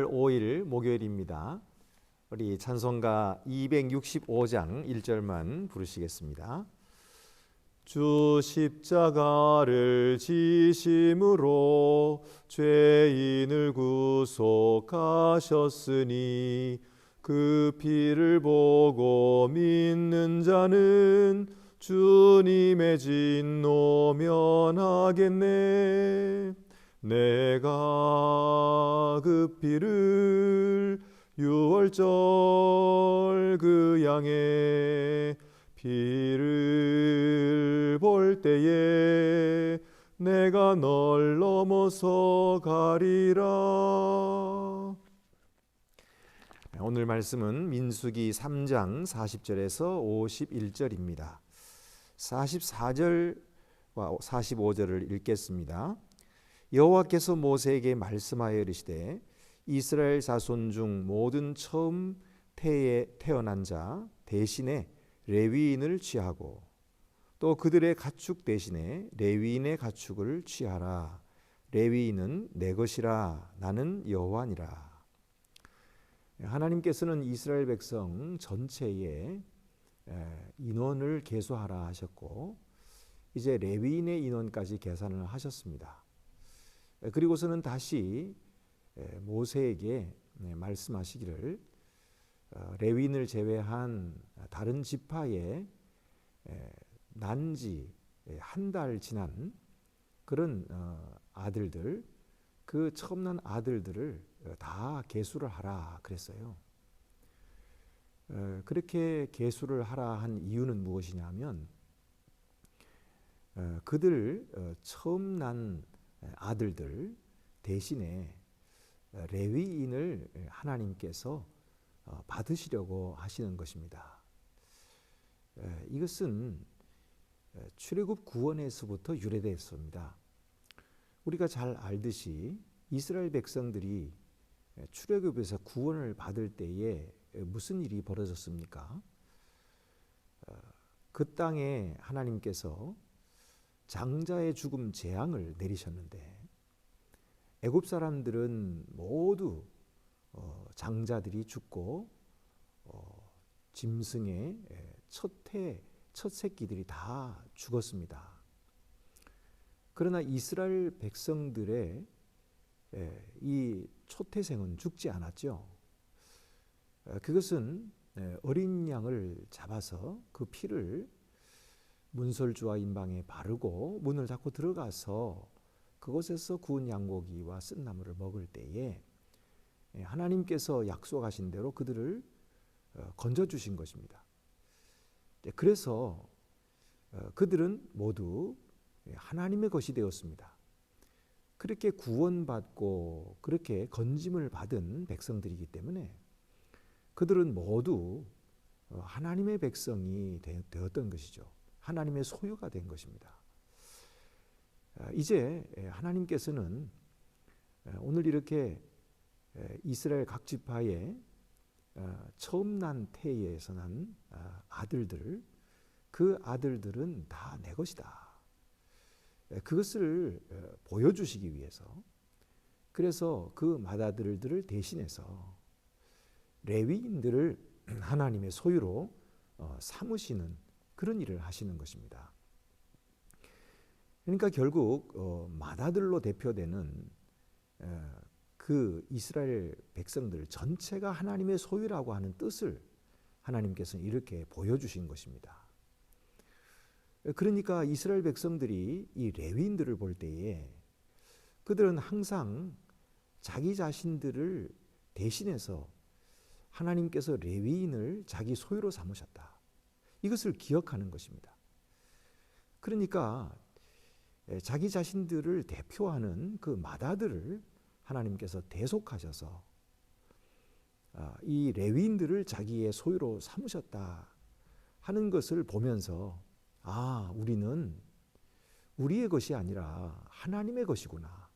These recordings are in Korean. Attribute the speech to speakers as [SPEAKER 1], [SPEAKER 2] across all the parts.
[SPEAKER 1] 5일 목요일입니다. 우리 찬송가 265장 1절만 부르시겠습니다. 주 십자가를 지심으로 죄인을 구속하셨으니 그 피를 보고 믿는 자는 주님의 진노 면하겠네. 내가 그 피를 유월절 그 양의 피를 볼 때에 내가 널 넘어서 가리라. 오늘 말씀은 민수기 3장 40절에서 51절입니다. 44절과 45절을 읽겠습니다. 여호와께서 모세에게 말씀하여 이르시되 이스라엘 자손 중 모든 처음 태에 태어난 자 대신에 레위인을 취하고 또 그들의 가축 대신에 레위인의 가축을 취하라. 레위인은 내 것이라. 나는 여호와니라. 하나님께서는 이스라엘 백성 전체의 인원을 계수하라 하셨고 이제 레위인의 인원까지 계산을 하셨습니다. 그리고서는 다시 모세에게 말씀하시기를 레위인을 제외한 다른 지파의 난지 한 달 지난 그런 아들들, 그 처음 난 아들들을 다 계수를 하라 그랬어요. 그렇게 계수를 하라 한 이유는 무엇이냐면 그들 처음 난 아들들 대신에 레위인을 하나님께서 받으시려고 하시는 것입니다. 이것은 출애굽 구원에서부터 유래되었습니다. 우리가 잘 알듯이 이스라엘 백성들이 출애굽에서 구원을 받을 때에 무슨 일이 벌어졌습니까? 그 땅에 하나님께서 장자의 죽음 재앙을 내리셨는데 애굽 사람들은 모두 장자들이 죽고 짐승의 첫 새끼들이 다 죽었습니다. 그러나 이스라엘 백성들의 이 초태생은 죽지 않았죠. 그것은 어린 양을 잡아서 그 피를 문설주와 인방에 바르고 문을 닫고 들어가서 그곳에서 구운 양고기와 쓴나물을 먹을 때에 하나님께서 약속하신 대로 그들을 건져주신 것입니다. 그래서 그들은 모두 하나님의 것이 되었습니다. 그렇게 구원받고 그렇게 건짐을 받은 백성들이기 때문에 그들은 모두 하나님의 백성이 되었던 것이죠. 하나님의 소유가 된 것입니다. 이제 하나님께서는 오늘 이렇게 이스라엘 각 지파의 처음 난 태에서 난 아들들, 그 아들들은 다 내 것이다. 그것을 보여주시기 위해서 그래서 그 맏아들들을 대신해서 레위인들을 하나님의 소유로 삼으시는 그런 일을 하시는 것입니다. 그러니까 결국 맏아들로 대표되는 그 이스라엘 백성들 전체가 하나님의 소유라고 하는 뜻을 하나님께서는 이렇게 보여주신 것입니다. 그러니까 이스라엘 백성들이 이 레위인들을 볼 때에 그들은 항상 자기 자신들을 대신해서 하나님께서 레위인을 자기 소유로 삼으셨다. 이것을 기억하는 것입니다. 그러니까 자기 자신들을 대표하는 그 맏아들을 하나님께서 대속하셔서 이 레위인들을 자기의 소유로 삼으셨다 하는 것을 보면서 우리는 우리의 것이 아니라 하나님의 것이구나.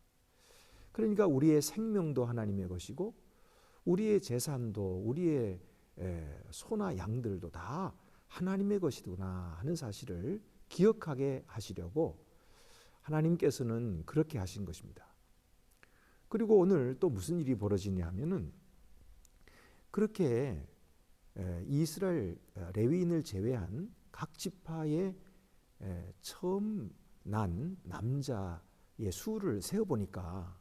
[SPEAKER 1] 그러니까 우리의 생명도 하나님의 것이고 우리의 재산도 우리의 소나 양들도 다 하나님의 것이구나 하는 사실을 기억하게 하시려고 하나님께서는 그렇게 하신 것입니다. 그리고 오늘 또 무슨 일이 벌어지냐 하면은 그렇게 이스라엘 레위인을 제외한 각 지파의 처음 난 남자의 수를 세어보니까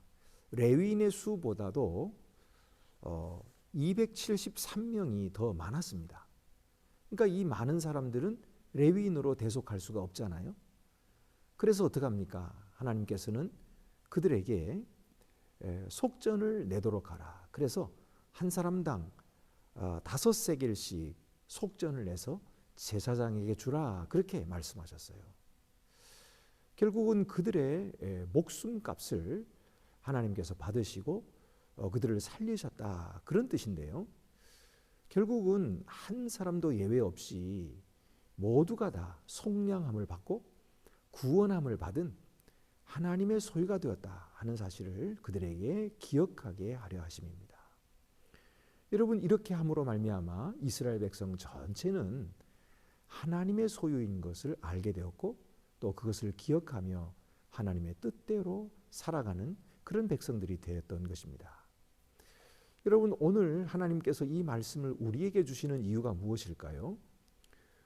[SPEAKER 1] 레위인의 수보다도 273명이 더 많았습니다. 그러니까 이 많은 사람들은 레위인으로 대속할 수가 없잖아요. 그래서 어떡합니까? 하나님께서는 그들에게 속전을 내도록 하라. 그래서 한 사람당 5세겔씩 속전을 내서 제사장에게 주라. 그렇게 말씀하셨어요. 결국은 그들의 목숨값을 하나님께서 받으시고 그들을 살리셨다. 그런 뜻인데요. 결국은 한 사람도 예외 없이 모두가 다 속량함을 받고 구원함을 받은 하나님의 소유가 되었다 하는 사실을 그들에게 기억하게 하려 하심입니다. 여러분, 이렇게 함으로 말미암아 이스라엘 백성 전체는 하나님의 소유인 것을 알게 되었고 또 그것을 기억하며 하나님의 뜻대로 살아가는 그런 백성들이 되었던 것입니다. 여러분, 오늘 하나님께서 이 말씀을 우리에게 주시는 이유가 무엇일까요?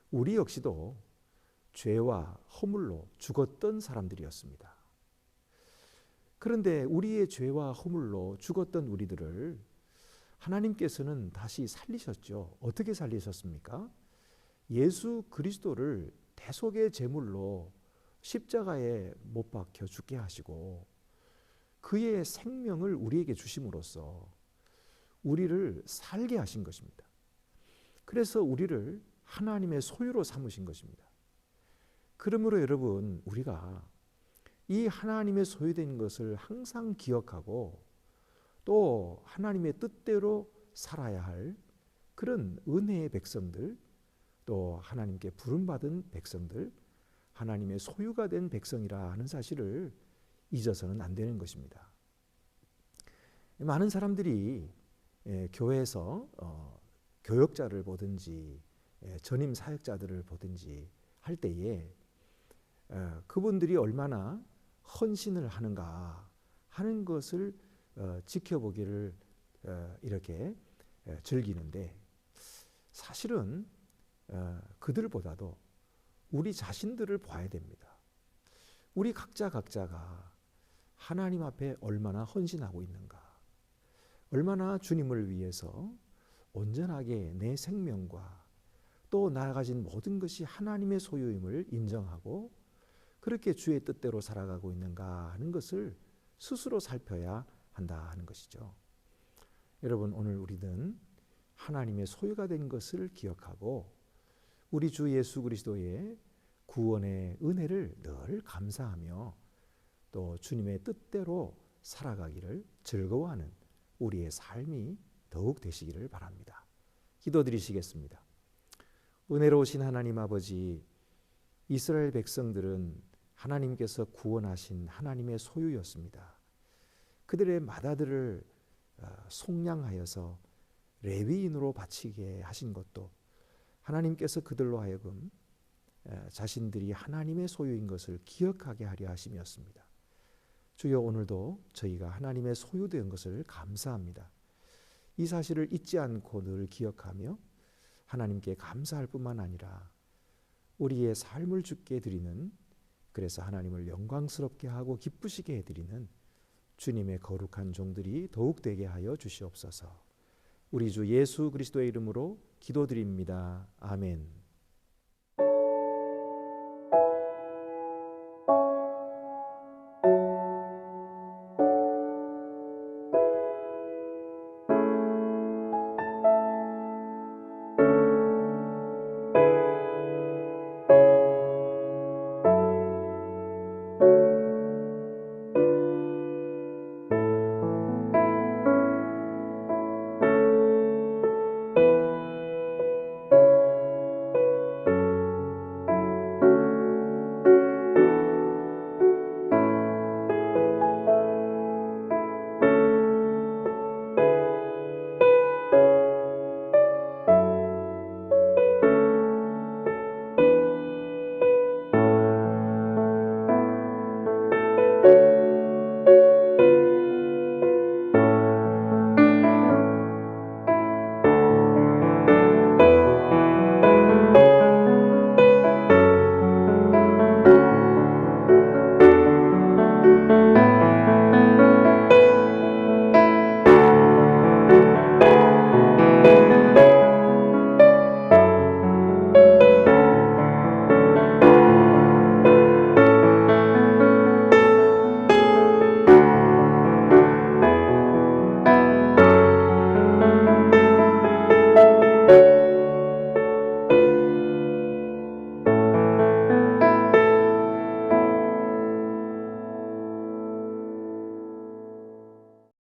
[SPEAKER 1] 우리 역시도 죄와 허물로 죽었던 사람들이었습니다. 그런데 우리의 죄와 허물로 죽었던 우리들을 하나님께서는 다시 살리셨죠. 어떻게 살리셨습니까? 예수 그리스도를 대속의 제물로 십자가에 못 박혀 죽게 하시고 그의 생명을 우리에게 주심으로써 우리를 살게 하신 것입니다. 그래서 우리를 하나님의 소유로 삼으신 것입니다. 그러므로 여러분, 우리가 이 하나님의 소유된 것을 항상 기억하고 또 하나님의 뜻대로 살아야 할 그런 은혜의 백성들, 또 하나님께 부름받은 백성들, 하나님의 소유가 된 백성이라 하는 사실을 잊어서는 안 되는 것입니다. 많은 사람들이 교회에서 교역자를 보든지 전임 사역자들을 보든지 할 때에 그분들이 얼마나 헌신을 하는가 하는 것을 지켜보기를 이렇게 즐기는데, 사실은 그들보다도 우리 자신들을 봐야 됩니다. 우리 각자가 하나님 앞에 얼마나 헌신하고 있는가, 얼마나 주님을 위해서 온전하게 내 생명과 또 나 가진 모든 것이 하나님의 소유임을 인정하고 그렇게 주의 뜻대로 살아가고 있는가 하는 것을 스스로 살펴야 한다 하는 것이죠. 여러분, 오늘 우리는 하나님의 소유가 된 것을 기억하고 우리 주 예수 그리스도의 구원의 은혜를 늘 감사하며 또 주님의 뜻대로 살아가기를 즐거워하는 우리의 삶이 더욱 되시기를 바랍니다. 기도드리시겠습니다. 은혜로우신 하나님 아버지, 이스라엘 백성들은 하나님께서 구원하신 하나님의 소유였습니다. 그들의 맏아들을 속량하여서 레위인으로 바치게 하신 것도 하나님께서 그들로 하여금 자신들이 하나님의 소유인 것을 기억하게 하려 하심이었습니다. 주여, 오늘도 저희가 하나님의 소유된 것을 감사합니다. 이 사실을 잊지 않고 늘 기억하며 하나님께 감사할 뿐만 아니라 우리의 삶을 주께 드리는, 그래서 하나님을 영광스럽게 하고 기쁘시게 해드리는 주님의 거룩한 종들이 더욱 되게 하여 주시옵소서. 우리 주 예수 그리스도의 이름으로 기도드립니다. 아멘.